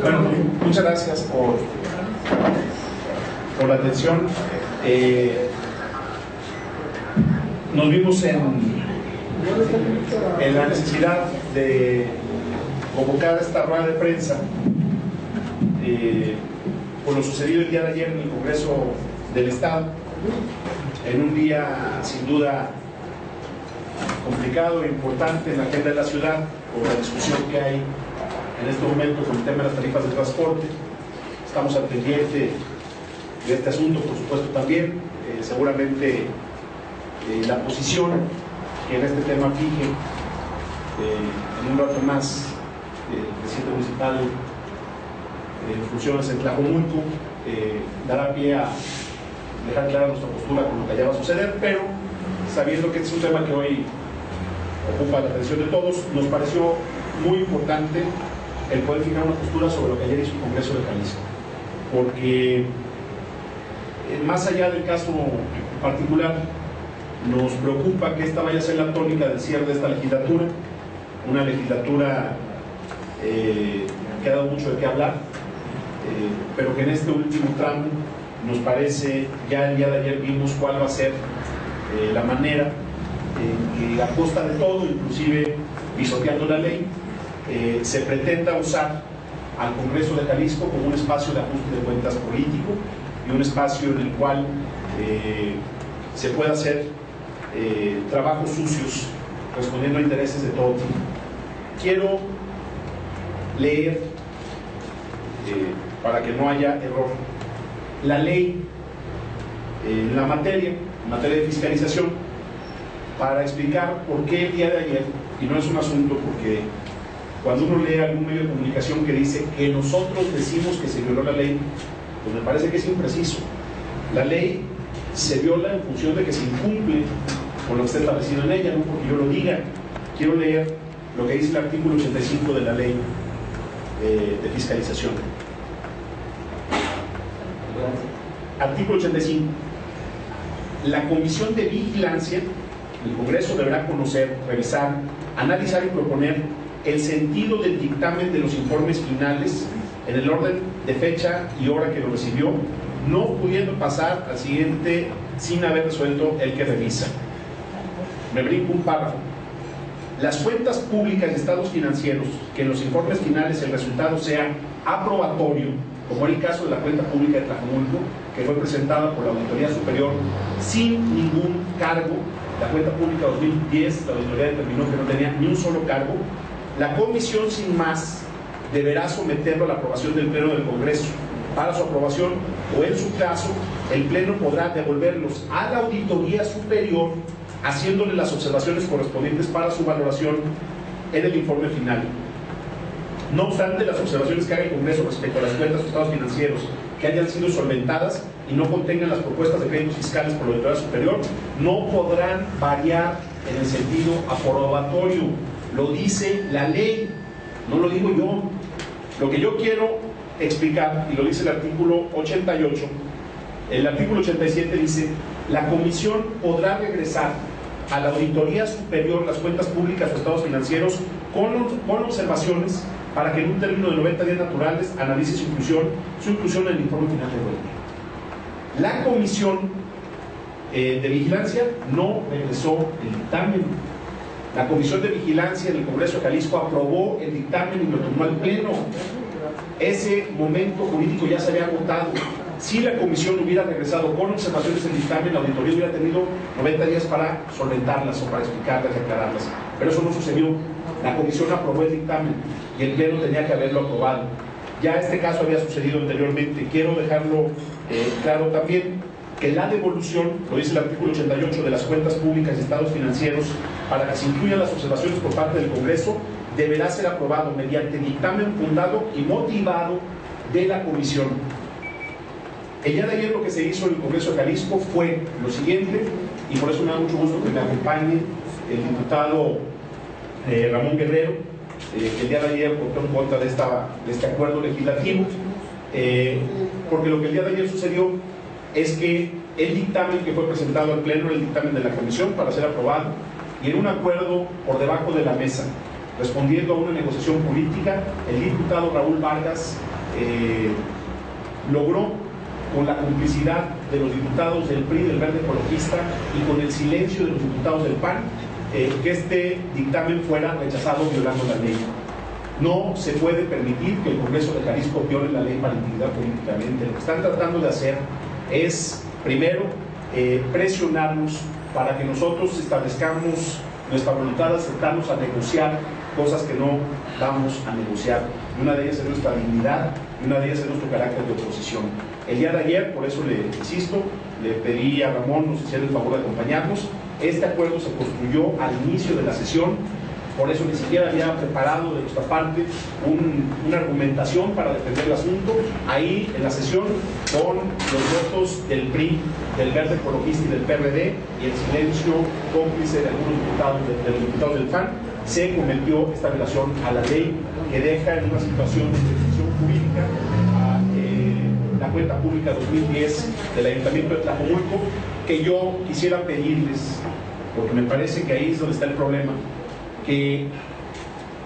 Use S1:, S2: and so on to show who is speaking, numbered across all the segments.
S1: Bueno, muchas gracias por la atención. Nos vimos en la necesidad de convocar esta rueda de prensa por lo sucedido el día de ayer en el Congreso del Estado, en un día sin duda complicado e importante en la agenda de la ciudad por la discusión que hay en este momento con el tema de las tarifas de transporte. Estamos al pendiente de este asunto, por supuesto, también. Seguramente la posición que en este tema fije en un rato más el presidente municipal en funciones en Tlajomulco dará pie a dejar clara nuestra postura con lo que allá va a suceder, pero sabiendo que este es un tema que hoy ocupa la atención de todos, nos pareció muy importante el poder fijar una postura sobre lo que ayer hizo el Congreso de Jalisco, porque más allá del caso particular, nos preocupa que esta vaya a ser la tónica del cierre de esta legislatura, una legislatura que ha dado mucho de qué hablar, pero que en este último tramo nos parece, ya el día de ayer vimos cuál va a ser la manera en que a costa de todo, inclusive pisoteando la ley, se pretenda usar al Congreso de Jalisco como un espacio de ajuste de cuentas político y un espacio en el cual se pueda hacer trabajos sucios respondiendo a intereses de todo tipo. Quiero leer, para que no haya error, la ley en la materia de fiscalización, para explicar por qué el día de ayer, y no es un asunto porque cuando uno lee algún medio de comunicación que dice que nosotros decimos que se violó la ley, pues me parece que es impreciso. La ley se viola en función de que se incumple con lo que está establecido en ella, no porque yo lo diga. Quiero leer lo que dice el artículo 85 de la ley de fiscalización. Artículo 85. La Comisión de Vigilancia del Congreso deberá conocer, revisar, analizar y proponer el sentido del dictamen de los informes finales en el orden de fecha y hora que lo recibió, no pudiendo pasar al siguiente sin haber resuelto el que revisa. Me brinco un párrafo. Las cuentas públicas de estados financieros, que en los informes finales el resultado sea aprobatorio, como en el caso de la cuenta pública de Tlajomulco, que fue presentada por la Auditoría Superior sin ningún cargo. La cuenta pública 2010, la auditoría determinó que no tenía ni un solo cargo. La comisión, sin más, deberá someterlo a la aprobación del Pleno del Congreso. Para su aprobación, o en su caso, el Pleno podrá devolverlos a la Auditoría Superior, haciéndole las observaciones correspondientes para su valoración en el informe final. No obstante, las observaciones que haga el Congreso respecto a las cuentas o estados financieros que hayan sido solventadas y no contengan las propuestas de créditos fiscales por la Auditoría Superior, no podrán variar en el sentido aprobatorio. Lo dice la ley, no lo digo yo. Lo que yo quiero explicar, y lo dice el artículo 88, el artículo 87 dice: la comisión podrá regresar a la Auditoría Superior las cuentas públicas o estados financieros con observaciones para que en un término de 90 días naturales analice su inclusión en el informe final de la ley. La Comisión de Vigilancia no regresó el dictamen. La Comisión de Vigilancia del Congreso de Jalisco aprobó el dictamen y lo tomó al Pleno. Ese momento jurídico ya se había agotado. Si la Comisión hubiera regresado con observaciones del dictamen, la auditoría hubiera tenido 90 días para solventarlas o para explicarlas y aclararlas. Pero eso no sucedió. La Comisión aprobó el dictamen y el Pleno tenía que haberlo aprobado. Ya este caso había sucedido anteriormente. Quiero dejarlo claro también, que la devolución, lo dice el artículo 88, de las cuentas públicas y estados financieros, para que se incluyan las observaciones por parte del Congreso, deberá ser aprobado mediante dictamen fundado y motivado de la Comisión. El día de ayer lo que se hizo en el Congreso de Jalisco fue lo siguiente, y por eso me da mucho gusto que me acompañe el diputado Ramón Guerrero, que el día de ayer votó en contra de este acuerdo legislativo, porque lo que el día de ayer sucedió es que el dictamen que fue presentado al Pleno era el dictamen de la Comisión para ser aprobado, y en un acuerdo por debajo de la mesa Respondiendo a una negociación política, el diputado Raúl Vargas logró, con la complicidad de los diputados del PRI, del Verde Ecologista, y con el silencio de los diputados del PAN, que este dictamen fuera rechazado violando la ley. No se puede permitir que el Congreso de Jalisco viole la ley para intimidar políticamente. Lo que están tratando de hacer es, primero, presionarnos para que nosotros establezcamos nuestra voluntad de aceptarnos a negociar cosas que no vamos a negociar. Y una de ellas es nuestra dignidad, y una de ellas es nuestro carácter de oposición. El día de ayer, por eso le insisto, le pedí a Ramón nos hiciera el favor de acompañarnos. Este acuerdo se construyó al inicio de la sesión, por eso ni siquiera había preparado de nuestra parte una argumentación para defender el asunto. Ahí en la sesión, con los votos del PRI, del Verde Ecologista y del PRD, y el silencio cómplice de algunos diputados, de los diputados del PAN, se cometió esta violación a la ley que deja en una situación de restricción jurídica a la cuenta pública 2010 del Ayuntamiento de Tlajomulco, que yo quisiera pedirles, porque me parece que ahí es donde está el problema, que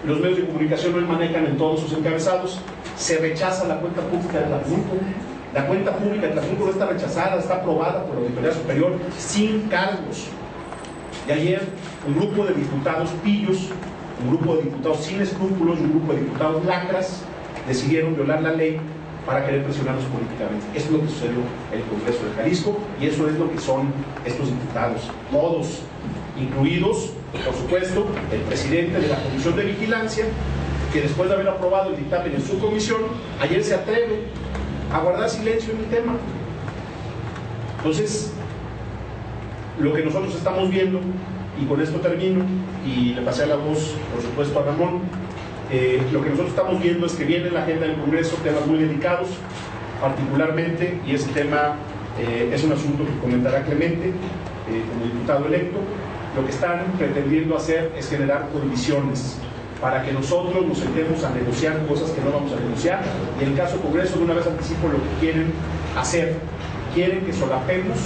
S1: los medios de comunicación no manejan en todos sus encabezados. Se rechaza la cuenta pública de Tlajomulco. La cuenta pública de Tlajomulco no está rechazada, está aprobada por la Auditoría Superior sin cargos. Y ayer un grupo de diputados pillos, un grupo de diputados sin escrúpulos y un grupo de diputados lacras decidieron violar la ley para querer presionarnos políticamente. Eso es lo que sucedió en el Congreso de Jalisco, y eso es lo que son estos diputados, todos, incluidos, por supuesto, el presidente de la Comisión de Vigilancia, que después de haber aprobado el dictamen en su comisión, ayer se atreve a guardar silencio en el tema. Entonces, lo que nosotros estamos viendo, y con esto termino, y le pasé la voz, por supuesto, a Ramón, lo que nosotros estamos viendo es que viene en la agenda del Congreso temas muy delicados, particularmente, y ese tema es un asunto que comentará Clemente como diputado electo. Lo que están pretendiendo hacer es generar condiciones para que nosotros nos sentemos a negociar cosas que no vamos a negociar, y en el caso del Congreso, de una vez anticipo lo que quieren hacer. Quieren que solapemos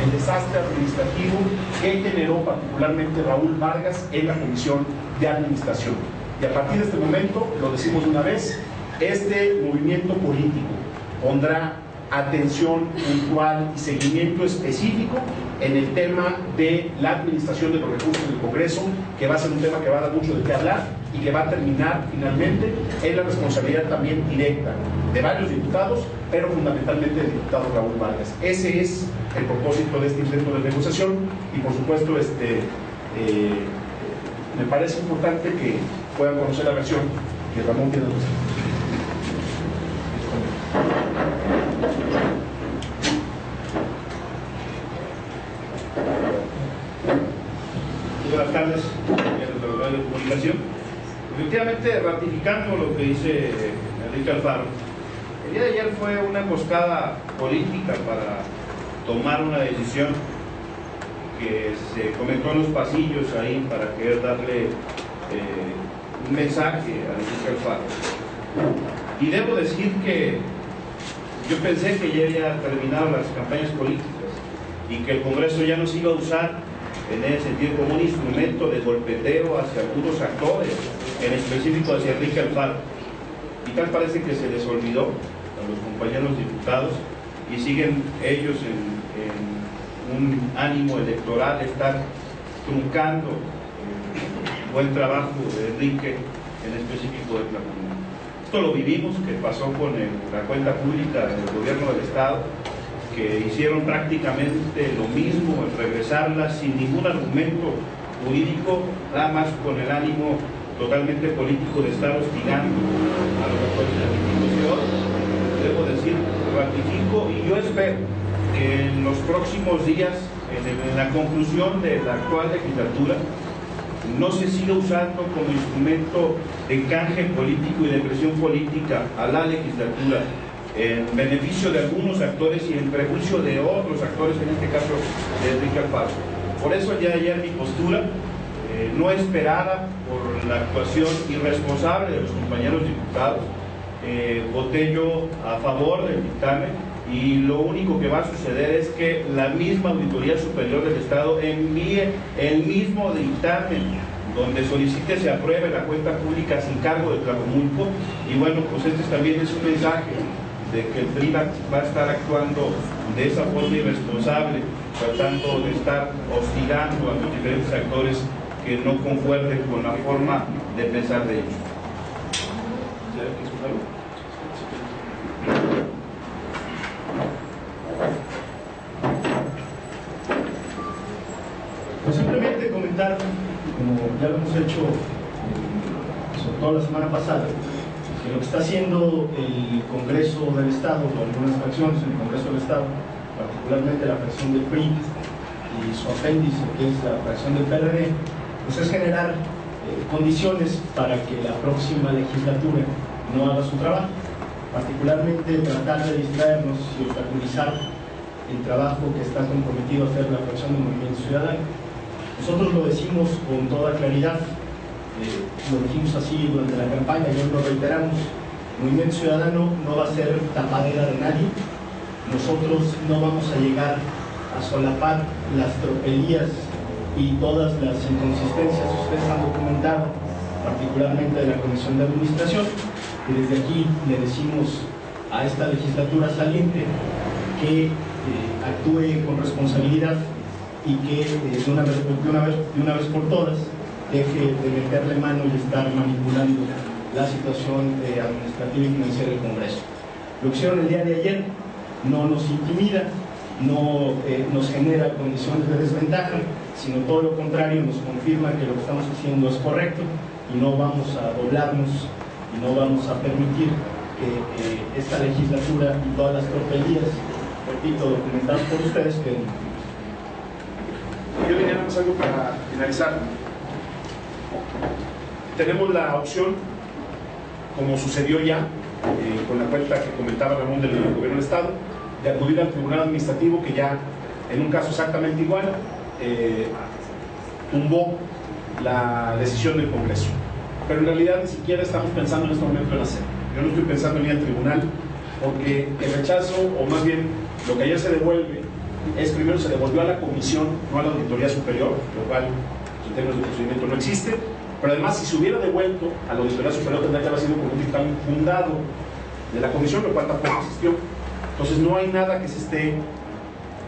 S1: el desastre administrativo que generó particularmente Raúl Vargas en la Comisión de Administración. Y a partir de este momento, lo decimos de una vez, este movimiento político pondrá atención puntual y seguimiento específico en el tema de la administración de los recursos del Congreso, que va a ser un tema que va a dar mucho de qué hablar y que va a terminar finalmente en la responsabilidad también directa de varios diputados, pero fundamentalmente del diputado Raúl Vargas. Ese es el propósito de este intento de negociación, y por supuesto me parece importante que puedan conocer la versión que Ramón tiene.
S2: Buenas tardes, compañeros de los medios de comunicación. Efectivamente, ratificando lo que dice Enrique Alfaro, el día de ayer fue una emboscada política para tomar una decisión que se comentó en los pasillos ahí para querer darle un mensaje a Enrique Alfaro. Y debo decir que yo pensé que ya había terminado las campañas políticas y que el Congreso ya no se iba a usar en ese sentido como un instrumento de golpeteo hacia algunos actores, en específico hacia Enrique Alfaro. Y tal parece que se les olvidó a los compañeros diputados, y siguen ellos en un ánimo electoral de estar truncando el buen trabajo de Enrique, en específico de Tlajomulco. Esto lo vivimos, que pasó con la cuenta pública del gobierno del Estado, que hicieron prácticamente lo mismo, en regresarla sin ningún argumento jurídico, nada más con el ánimo totalmente político de estar hostigando a los actores de la institución. Debo decir, ratifico, y yo espero que en los próximos días, en la conclusión de la actual legislatura, no se siga usando como instrumento de canje político y de presión política a la legislatura en beneficio de algunos actores y en prejuicio de otros actores, en este caso de Enrique Alfaro. Por eso el día de ayer mi postura, no esperada por la actuación irresponsable de los compañeros diputados, voté yo a favor del dictamen, y lo único que va a suceder es que la misma Auditoría Superior del Estado envíe el mismo dictamen donde solicite se apruebe la cuenta pública sin cargo de Tlajomulco. Y bueno, pues este también es un mensaje de que el PRI va a estar actuando de esa forma irresponsable, tratando de estar hostigando a los diferentes actores que no concuerden con la forma de pensar de ellos.
S3: Pues simplemente comentar, como ya lo hemos hecho sobre todo la semana pasada, que lo que está haciendo el Congreso del Estado, o algunas fracciones en el Congreso del Estado, particularmente la fracción del PRI y su apéndice, que es la fracción del PRD, pues es generar condiciones para que la próxima legislatura no haga su trabajo, particularmente tratar de distraernos y obstaculizar el trabajo que está comprometido a hacer la fracción del Movimiento Ciudadano. Nosotros lo decimos con toda claridad, lo dijimos así durante la campaña y hoy lo reiteramos: el Movimiento Ciudadano no va a ser tapadera de nadie. Nosotros no vamos a llegar a solapar las tropelías y todas las inconsistencias que ustedes han documentado, particularmente de la Comisión de Administración, y desde aquí le decimos a esta legislatura saliente que actúe con responsabilidad y que de una vez por todas deje de meterle mano y estar manipulando la situación administrativa y financiera del Congreso. Lo que hicieron el día de ayer no nos intimida, no nos genera condiciones de desventaja, sino todo lo contrario, nos confirma que lo que estamos haciendo es correcto y no vamos a doblarnos y no vamos a permitir que esta legislatura y todas las tropelías, repito, documentadas por ustedes, queden.
S1: Yo tenía nada más algo para finalizar. Tenemos la opción, como sucedió ya con la cuenta que comentaba Ramón del Gobierno del Estado, de acudir al Tribunal Administrativo, que ya en un caso exactamente igual tumbó la decisión del Congreso. Pero en realidad ni siquiera estamos pensando en este momento en hacerlo. Yo no estoy pensando en ir al tribunal, porque el rechazo, o más bien lo que ayer se devuelve, es primero se devolvió a la Comisión, no a la Auditoría Superior, lo cual en términos de procedimiento no existe, pero además si se hubiera devuelto a la Auditoría Superior tendría que haber sido con un dictamen fundado de la Comisión, lo cual tampoco existió. Entonces no hay nada que se esté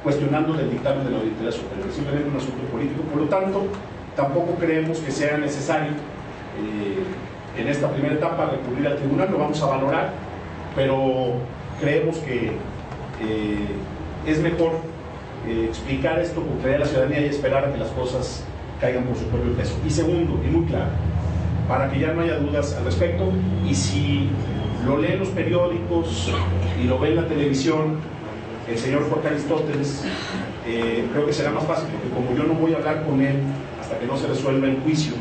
S1: cuestionando del dictamen de la Auditoría Superior, es simplemente un asunto político. Por lo tanto, tampoco creemos que sea necesario en esta primera etapa recurrir al tribunal, lo vamos a valorar, pero creemos que es mejor explicar esto con claridad a la ciudadanía y esperar a que las cosas caigan por su propio peso. Y segundo, y muy claro, para que ya no haya dudas al respecto, y si lo leen los periódicos y lo ve en la televisión el señor Jorge Aristóteles, creo que será más fácil, porque como yo no voy a hablar con él hasta que no se resuelva el juicio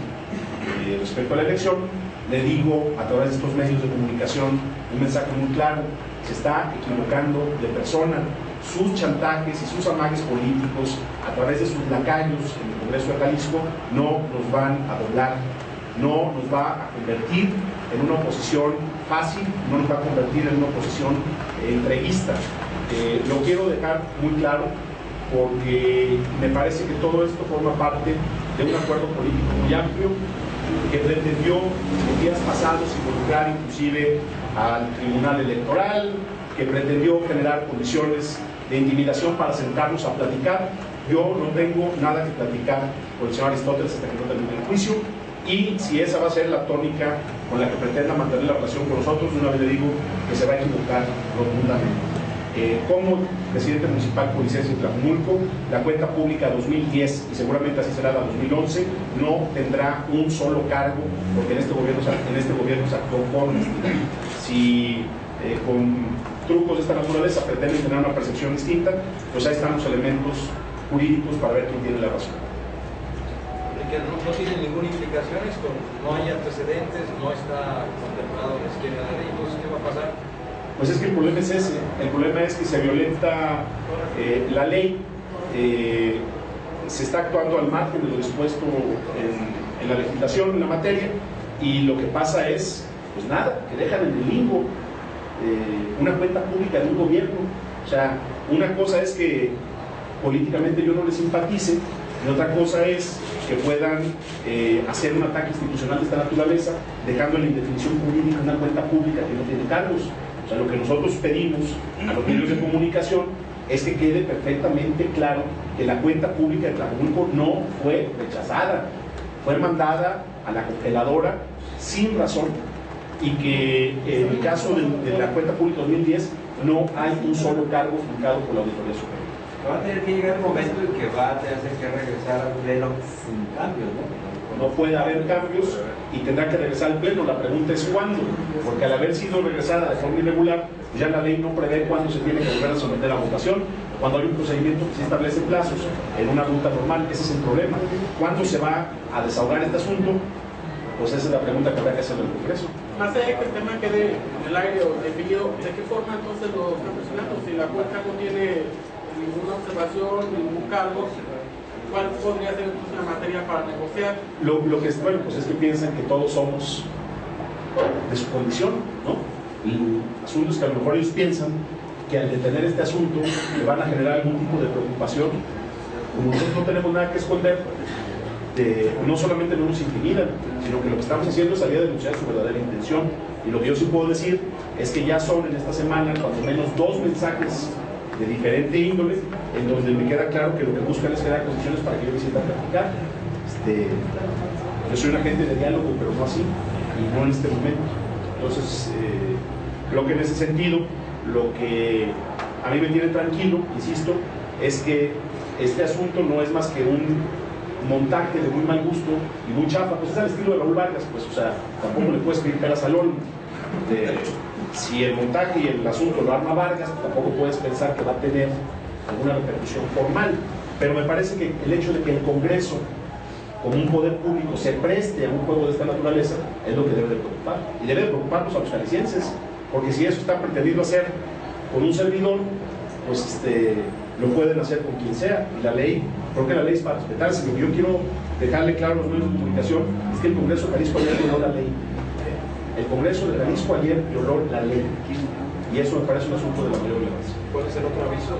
S1: respecto a la elección, le digo a través de estos medios de comunicación un mensaje muy claro: se está equivocando de persona. Sus chantajes y sus amagues políticos a través de sus lacayos en el Congreso de Jalisco no nos van a doblar, no nos va a convertir en una oposición fácil, no nos va a convertir en una oposición entreguista. Lo quiero dejar muy claro porque me parece que todo esto forma parte de un acuerdo político muy amplio que pretendió en días pasados involucrar inclusive al Tribunal Electoral, que pretendió generar condiciones de intimidación para sentarnos a platicar. Yo no tengo nada que platicar con el señor Aristóteles hasta que no termine el juicio, y si esa va a ser la tónica con la que pretenda mantener la relación con nosotros, una vez le digo que se va a equivocar rotundamente. Como presidente municipal por licencia de Tlajomulco, la cuenta pública 2010, y seguramente así será la 2011, no tendrá un solo cargo, porque en este gobierno se actuó con honestidad. Si con trucos de esta naturaleza pretenden tener una percepción distinta, pues ahí están los elementos jurídicos para ver quién tiene la razón.
S4: Que no tiene ninguna implicación esto, no hay antecedentes, no está contemplado en la esquema de ley, entonces ¿qué va a pasar?
S1: Pues es que el problema es ese, el problema es que se violenta la ley, se está actuando al margen de lo dispuesto en la legislación, en la materia, y lo que pasa es, pues nada, que dejan en el limbo una cuenta pública de un gobierno. O sea, una cosa es que políticamente yo no le simpatice, y otra cosa es que puedan hacer un ataque institucional de esta naturaleza, dejando en la indefinición jurídica una cuenta pública que no tiene cargos. O sea, lo que nosotros pedimos a los medios de comunicación es que quede perfectamente claro que la cuenta pública de Tlajomulco no fue rechazada, fue mandada a la congeladora sin razón, y que en el caso de la cuenta pública 2010 no hay un solo cargo fijado por la Auditoría Superior.
S5: Va a tener que llegar el momento en que va a tener que regresar al pleno sin cambios, ¿no?
S1: No puede haber cambios y tendrá que regresar al pleno. La pregunta es cuándo, porque al haber sido regresada de forma irregular, ya la ley no prevé cuándo se tiene que volver a someter a votación. Cuando hay un procedimiento que se establece plazos en una ruta normal, ese es el problema. ¿Cuándo se va a desahogar este asunto? Pues esa es la pregunta que habrá que hacer en el Congreso.
S6: Más allá de que el tema quede en el aire o definido, ¿de qué forma entonces lo están presionando? Si la cuenca no tiene ninguna observación, ningún cargo, ¿cuál podría ser entonces la materia para negociar?
S1: Lo que es bueno, pues es que piensan que todos somos de su condición, ¿no? El asunto es que a lo mejor ellos piensan que al detener este asunto le van a generar algún tipo de preocupación. Como nosotros no tenemos nada que esconder, no solamente no nos intimidan, sino que lo que estamos haciendo es salir a denunciar su verdadera intención. Y lo que yo sí puedo decir es que ya son en esta semana cuando menos 2 mensajes de diferente índole, en donde me queda claro que lo que buscan es crear condiciones para que yo me sienta a platicar. Yo soy un agente de diálogo, pero no así, y no en este momento. Entonces, creo que en ese sentido, lo que a mí me tiene tranquilo, insisto, es que este asunto no es más que un montaje de muy mal gusto y muy chafa, pues es al estilo de Raúl Vargas, pues, o sea, tampoco le puedes pedir peras al olmo. Si el montaje y el asunto lo arma Vargas, tampoco puedes pensar que va a tener alguna repercusión formal. Pero me parece que el hecho de que el Congreso, como un poder público, se preste a un juego de esta naturaleza, es lo que debe de preocupar. Y debe de preocuparnos a los jaliscienses, porque si eso está pretendido hacer con un servidor, pues lo pueden hacer con quien sea. Y la ley, creo que la ley es para respetarse. Lo que yo quiero dejarle claro a los medios de comunicación es que el Congreso de Jalisco ayer violó la ley. El Congreso de Jalisco ayer violó la ley. Y eso me parece un asunto de la mayor relevancia.
S4: ¿Puede ser otro aviso?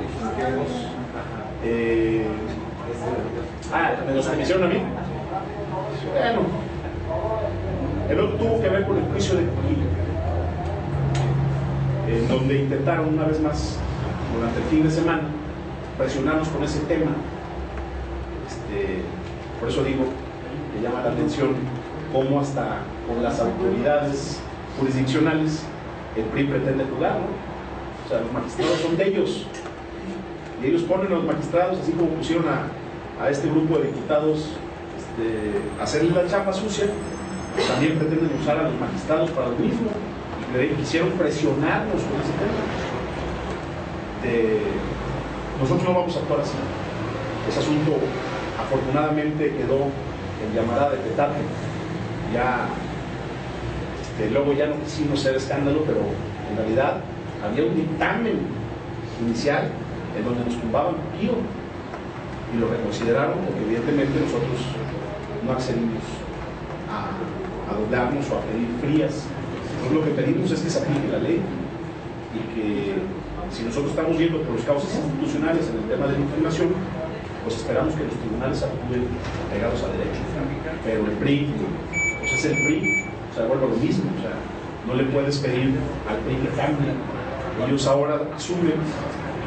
S1: ¿Me los hicieron a mí? Bueno, el otro tuvo que ver con el juicio de Cunillo, en donde intentaron una vez más, durante el fin de semana, presionarnos con ese tema. Por eso digo, me llama la atención cómo hasta con las autoridades jurisdiccionales el PRI pretende jugar, ¿no? O sea, los magistrados son de ellos, y ellos ponen a los magistrados, así como pusieron a este grupo de diputados a hacerle la chapa sucia, también pretenden usar a los magistrados para lo mismo, y quisieron presionarnos con ese tema. Nosotros no vamos a actuar así. Ese asunto afortunadamente quedó en llamada de petate. Ya luego ya no quisimos hacer escándalo, pero en realidad había un dictamen inicial en donde nos tumbaban tiro y lo reconsideraron, porque evidentemente nosotros no accedimos a doblarnos o a pedir frías. Entonces lo que pedimos es que se aplique la ley, y que si nosotros estamos yendo por los cauces institucionales en el tema de la información, pues esperamos que los tribunales actúen pegados a derecho. Pero el PRI, pues es el PRI, o sea, vuelvo a lo mismo, o sea, no le puedes pedir al PRI que cambie. Ellos ahora asumen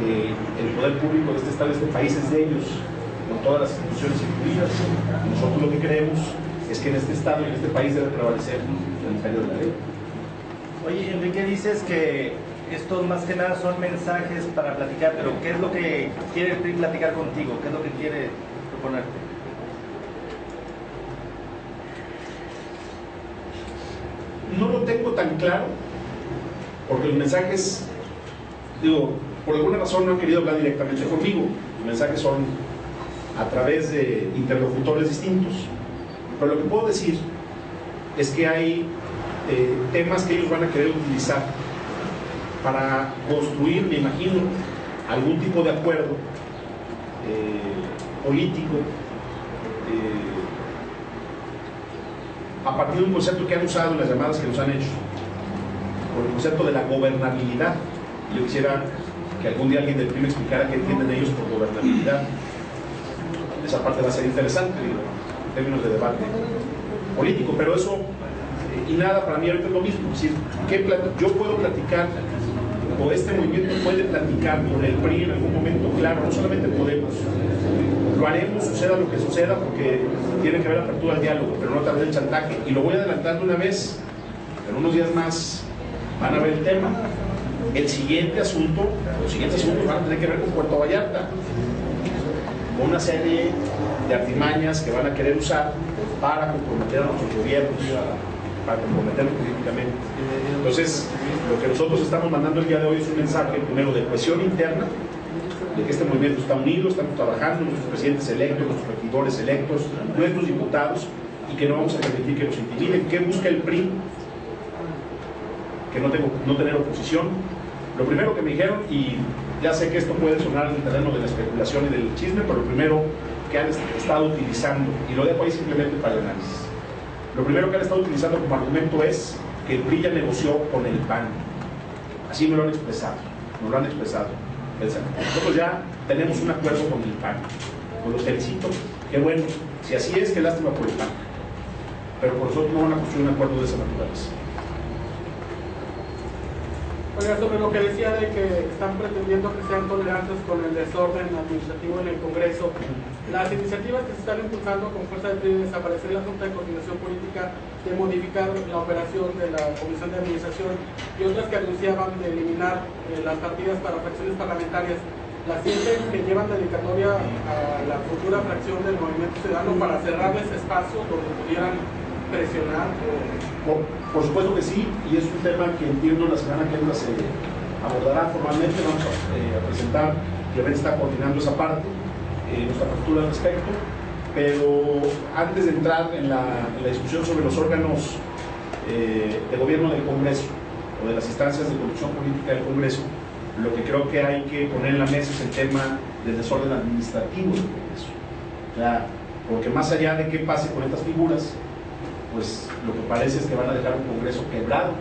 S1: que el poder público de este estado, de este país, es de ellos, con todas las instituciones incluidas. Y nosotros lo que creemos es que en este estado y en este país debe prevalecer el imperio de la ley.
S7: Oye, Enrique, dices que estos más que nada son mensajes para platicar, pero ¿qué es lo que quiere el PRI platicar contigo? ¿Qué es lo que quiere proponerte?
S1: No lo tengo tan claro, porque los mensajes, digo, por alguna razón no han querido hablar directamente conmigo. Los mensajes son a través de interlocutores distintos. Pero lo que puedo decir es que hay temas que ellos van a querer utilizar para construir, me imagino, algún tipo de acuerdo político a partir de un concepto que han usado en las llamadas que nos han hecho, por el concepto de la gobernabilidad. Yo quisiera que algún día alguien del PRI me explicara qué entienden ellos por gobernabilidad. Esa parte va a ser interesante. en términos de debate político, pero eso y nada para mí ahorita es lo mismo. Es decir, yo puedo platicar, o este movimiento puede platicar con el PRI en algún momento, claro, no solamente podemos, lo haremos, suceda lo que suceda, porque tiene que haber apertura al diálogo, pero no a través del chantaje. Y lo voy adelantando una vez, en unos días más van a ver el tema. El siguiente asunto, los siguientes asuntos van a tener que ver con Puerto Vallarta, con una serie de artimañas que van a querer usar para comprometer a nuestros gobiernos, para comprometerlos políticamente. Entonces, lo que nosotros estamos mandando el día de hoy es un mensaje, primero, de cohesión interna, de que este movimiento está unido, estamos trabajando, nuestros presidentes electos, nuestros regidores electos, nuestros diputados, y que no vamos a permitir que nos intimiden. ¿Qué busca el PRI? Que no tener oposición. Lo primero que me dijeron, y ya sé que esto puede sonar en el terreno de la especulación y del chisme, pero lo primero que han estado utilizando, y lo dejo ahí simplemente para el análisis, lo primero que han estado utilizando como argumento es que el PRI ya negoció con el PAN. Así me lo han expresado, nos lo han expresado. Nosotros ya tenemos un acuerdo con el PAN, con los felicito, qué bueno, si así es, qué lástima por el PAN, pero por nosotros no van a construir un acuerdo de esa naturaleza.
S6: Oiga, sobre lo que decía de que están pretendiendo que sean tolerantes con el desorden administrativo en el Congreso, las iniciativas que se están impulsando con fuerza de PRI de desaparecer la Junta de Coordinación Política, de modificar la operación de la Comisión de Administración y otras que anunciaban de eliminar las partidas para fracciones parlamentarias, ¿la sienten que llevan dedicatoria a la futura fracción del Movimiento Ciudadano para cerrarles espacios donde pudieran presionar?
S1: Por supuesto que sí, y es un tema que entiendo la semana que entra se abordará formalmente. Vamos a presentar, y Ren está coordinando esa parte, nuestra postura al respecto, pero antes de entrar en la discusión sobre los órganos de gobierno del Congreso o de las instancias de conducción política del Congreso, lo que creo que hay que poner en la mesa es el tema del desorden administrativo del Congreso. O sea, porque más allá de qué pase con estas figuras, pues lo que parece es que van a dejar un Congreso quebrado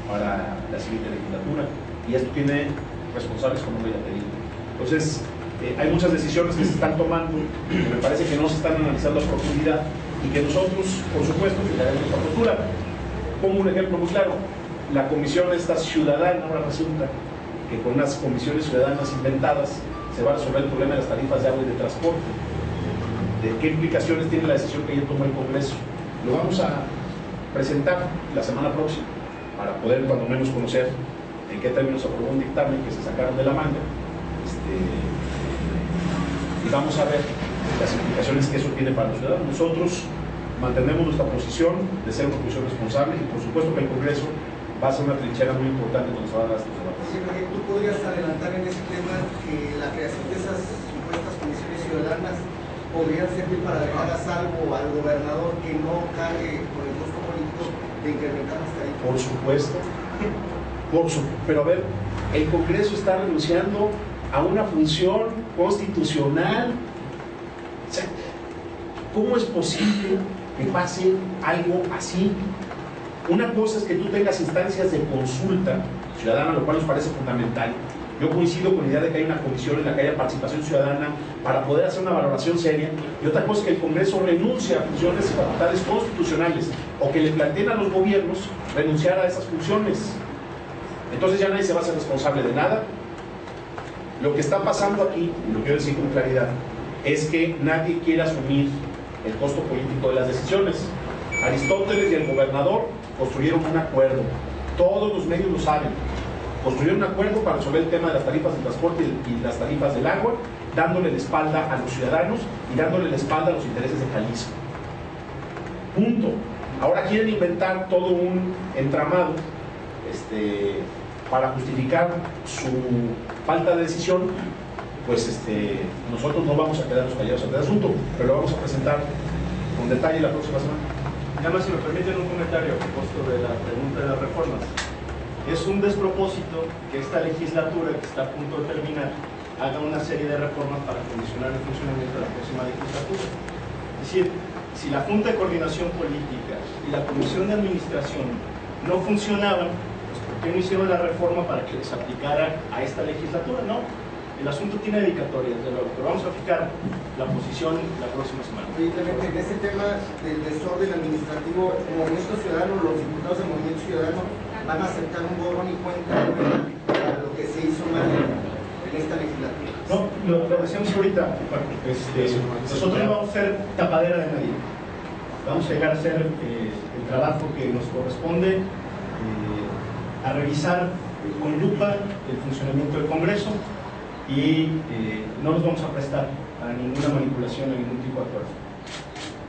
S1: para la siguiente legislatura, y esto tiene responsables como lo ya pedí. Entonces, hay muchas decisiones que se están tomando que me parece que no se están analizando a profundidad y que nosotros, por supuesto, fijaremos nuestra postura. Pongo un ejemplo muy claro: la comisión esta ciudadana, ahora resulta que con unas comisiones ciudadanas inventadas se va a resolver el problema de las tarifas de agua y de transporte. ¿De qué implicaciones tiene la decisión que ya tomó el Congreso? Lo vamos a presentar la semana próxima para poder cuando menos conocer en qué términos aprobó un dictamen que se sacaron de la manga, y vamos a ver las implicaciones que eso tiene para los ciudadanos. Nosotros mantenemos nuestra posición de ser una comisión responsable, y por supuesto que el Congreso va a ser una trinchera muy importante cuando se van a dar estos debates.
S8: ¿Tú podrías adelantar en ese tema que la creación de esas supuestas comisiones ciudadanas podrían servir para dejar a salvo al gobernador que no cargue con el costo político de incrementar las tarifas?
S1: Por supuesto, pero a ver, el Congreso está renunciando a una función constitucional. O sea, ¿cómo es posible que pase algo así? Una cosa es que tú tengas instancias de consulta ciudadana, lo cual nos parece fundamental. Yo coincido con la idea de que hay una comisión en la que haya participación ciudadana para poder hacer una valoración seria, y otra cosa es que el Congreso renuncie a funciones y facultades constitucionales, o que le planteen a los gobiernos renunciar a esas funciones. Entonces ya nadie se va a hacer responsable de nada. Lo que está pasando aquí, y lo quiero decir con claridad, es que nadie quiere asumir el costo político de las decisiones. Aristóteles y el gobernador construyeron un acuerdo, todos los medios lo saben. Construyeron un acuerdo para resolver el tema de las tarifas de transporte y las tarifas del agua, dándole la espalda a los ciudadanos y dándole la espalda a los intereses de Jalisco. Punto. Ahora quieren inventar todo un entramado para justificar su falta de decisión. Pues nosotros no vamos a quedarnos callados ante el asunto, pero lo vamos a presentar con detalle la próxima semana.
S3: Nada más, si me permiten un comentario a propósito de la pregunta de las reformas. Es un despropósito que esta legislatura, que está a punto de terminar, haga una serie de reformas para condicionar el funcionamiento de la próxima legislatura. Es decir, si la Junta de Coordinación Política y la Comisión de Administración no funcionaban, pues ¿por qué no hicieron la reforma para que les aplicara a esta legislatura? No. El asunto tiene dedicatoria, desde luego, pero vamos a fijar la posición la próxima semana.
S8: Evidentemente, en ese tema del desorden administrativo, el Movimiento Ciudadano, los diputados del Movimiento Ciudadano van a aceptar un borrón y cuenta nueva para lo que se hizo mal en esta legislatura.
S3: No, lo decíamos ahorita, nosotros no vamos a ser tapadera de nadie. Vamos a llegar a hacer el trabajo que nos corresponde, a revisar con lupa el funcionamiento del Congreso y no nos vamos a prestar a ninguna manipulación, a ningún tipo de acuerdo.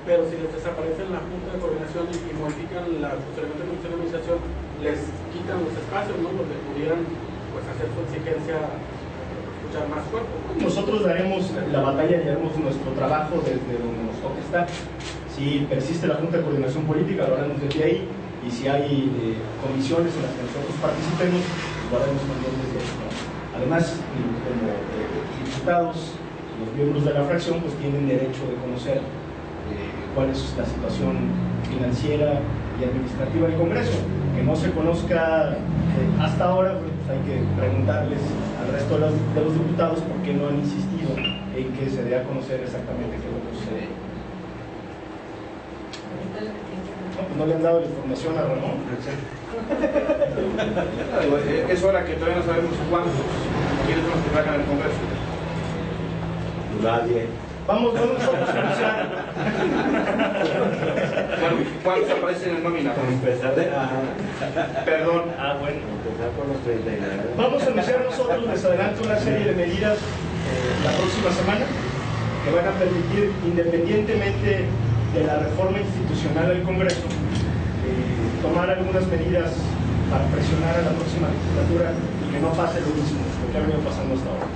S6: Pero si les desaparecen la Junta de Coordinación y modifican la funcionamiento de la Comisión de Administración, les quitan los espacios, ¿no? Donde pudieran pues, hacer su exigencia, escuchar más cuerpo.
S3: Nosotros daremos la batalla y haremos nuestro trabajo desde donde nos toque estar. Si persiste la Junta de Coordinación Política, lo haremos desde ahí, y si hay comisiones en las que nosotros participemos, lo haremos también desde ahí, ¿no? Además, como diputados, los miembros de la fracción pues tienen derecho de conocer cuál es la situación financiera y administrativa del Congreso. Que no se conozca hasta ahora, pues hay que preguntarles al resto de los diputados por qué no han insistido en que se dé a conocer exactamente qué es lo que sucede. No, pues no le han dado la información a Ramón.
S2: Es hora que todavía no sabemos quiénes son los que trabajan en el Congreso.
S5: Nadie.
S3: Vamos nosotros a anunciar.
S2: ¿Cuántos aparecen en el nómina?
S5: Empezar de.
S2: Perdón.
S3: Bueno.
S5: Empezar con los 39.
S3: Vamos a anunciar nosotros, les adelanto, una serie de medidas la próxima semana que van a permitir, independientemente de la reforma institucional del Congreso, tomar algunas medidas para presionar a la próxima legislatura y que no pase lo mismo, lo que ha venido pasando hasta ahora.